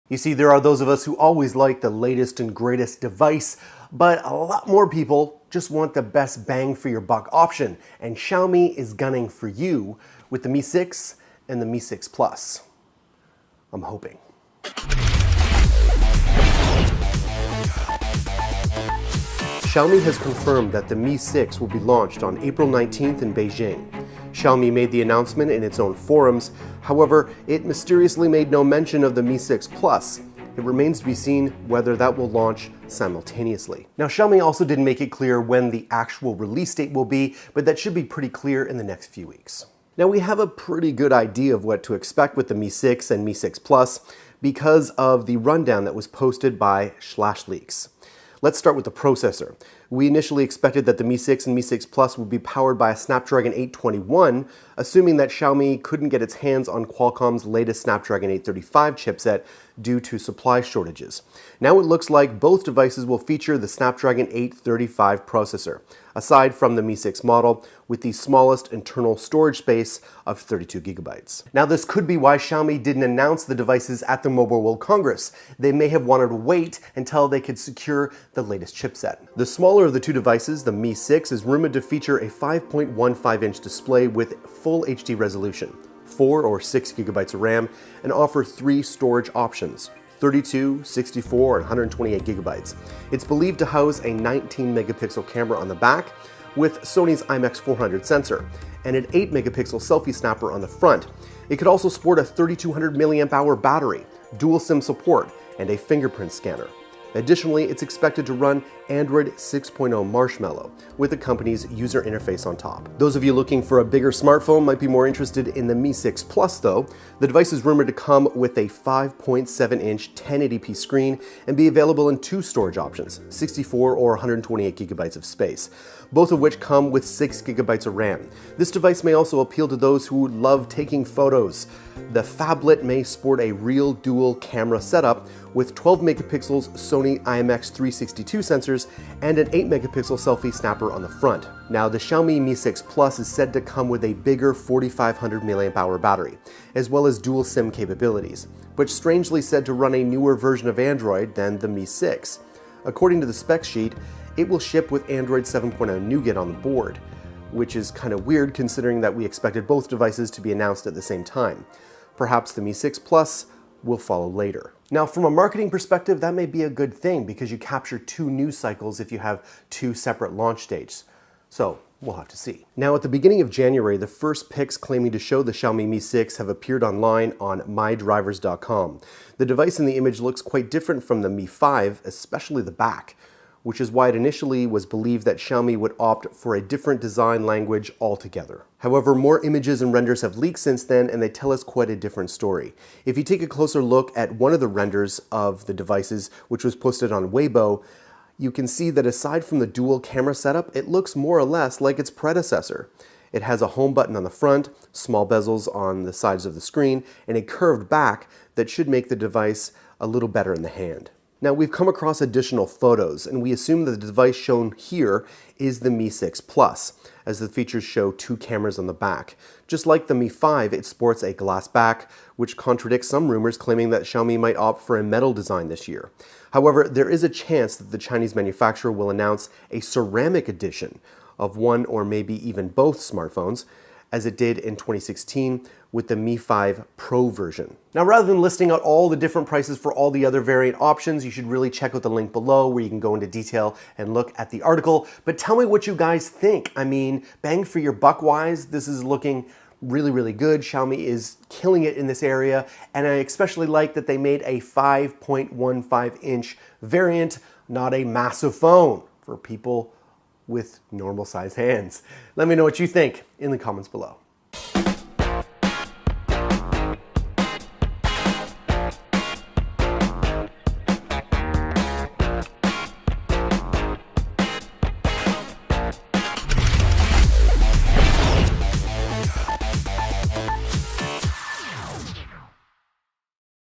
You see, there are those of us who always like the latest and greatest device, but a lot more people just want the best bang for your buck option, and Xiaomi is gunning for you with the Mi 6 and the Mi 6 Plus. I'm hoping. Xiaomi has confirmed that the Mi 6 will be launched on April 19th in Beijing. Xiaomi made the announcement in its own forums. However, it mysteriously made no mention of the Mi 6 Plus. It remains to be seen whether that will launch simultaneously. Now, Xiaomi also didn't make it clear when the actual release date will be, but that should be pretty clear in the next few weeks. Now, we have a pretty good idea of what to expect with the Mi 6 and Mi 6 Plus because of the rundown that was posted by Leaks. Let's start with the processor. We initially expected that the Mi 6 and Mi 6 Plus would be powered by a Snapdragon 821, assuming that Xiaomi couldn't get its hands on Qualcomm's latest Snapdragon 835 chipset due to supply shortages. Now it looks like both devices will feature the Snapdragon 835 processor, aside from the Mi 6 model with the smallest internal storage space of 32 gigabytes. Now this could be why Xiaomi didn't announce the devices at the Mobile World Congress. They may have wanted to wait until they could secure the latest chipset. The smaller of the two devices, the Mi 6, is rumored to feature a 5.15-inch display with full HD resolution, 4 or 6 gigabytes of RAM, and offer 3 storage options: 32, 64, and 128 gigabytes. It's believed to house a 19 megapixel camera on the back with Sony's IMX400 sensor and an 8 megapixel selfie snapper on the front. It could also sport a 3200 milliamp hour battery, dual SIM support, and a fingerprint scanner. Additionally, it's expected to run Android 6.0 Marshmallow with the company's user interface on top. Those of you looking for a bigger smartphone might be more interested in the Mi 6 Plus though. The device is rumored to come with a 5.7-inch 1080p screen and be available in 2 storage options, 64 or 128 gigabytes of space, both of which come with 6 gigabytes of RAM. This device may also appeal to those who love taking photos. The phablet may sport a real dual camera setup with 12 megapixels Sony IMX362 sensors and an 8 megapixel selfie snapper on the front. Now, the Xiaomi Mi 6 Plus is said to come with a bigger 4500 milliamp hour battery, as well as dual SIM capabilities, but strangely said to run a newer version of Android than the Mi 6. According to the spec sheet, it will ship with Android 7.0 Nougat on the board, which is kind of weird considering that we expected both devices to be announced at the same time. Perhaps the Mi 6 Plus will follow later. Now, from a marketing perspective, that may be a good thing because you capture 2 news cycles if you have 2 separate launch dates. So we'll have to see. Now, at the beginning of January, the first pics claiming to show the Xiaomi Mi 6 have appeared online on mydrivers.com. The device in the image looks quite different from the Mi 5, especially the back, which is why it initially was believed that Xiaomi would opt for a different design language altogether. However, more images and renders have leaked since then, and they tell us quite a different story. If you take a closer look at one of the renders of the devices, which was posted on Weibo, you can see that aside from the dual camera setup, it looks more or less like its predecessor. It has a home button on the front, small bezels on the sides of the screen, and a curved back that should make the device a little better in the hand. Now, we've come across additional photos, and we assume that the device shown here is the Mi 6 Plus, as the features show 2 cameras on the back. Just like the Mi 5, it sports a glass back, which contradicts some rumors claiming that Xiaomi might opt for a metal design this year. However, there is a chance that the Chinese manufacturer will announce a ceramic edition of one or maybe even both smartphones, as it did in 2016 with the Mi 5 Pro version. Now, rather than listing out all the different prices for all the other variant options, you should really check out the link below where you can go into detail and look at the article. But tell me what you guys think. I mean, bang for your buck wise, this is looking really, really good. Xiaomi is killing it in this area, and I especially like that they made a 5.15-inch variant, not a massive phone for people with normal size hands. Let me know what you think in the comments below.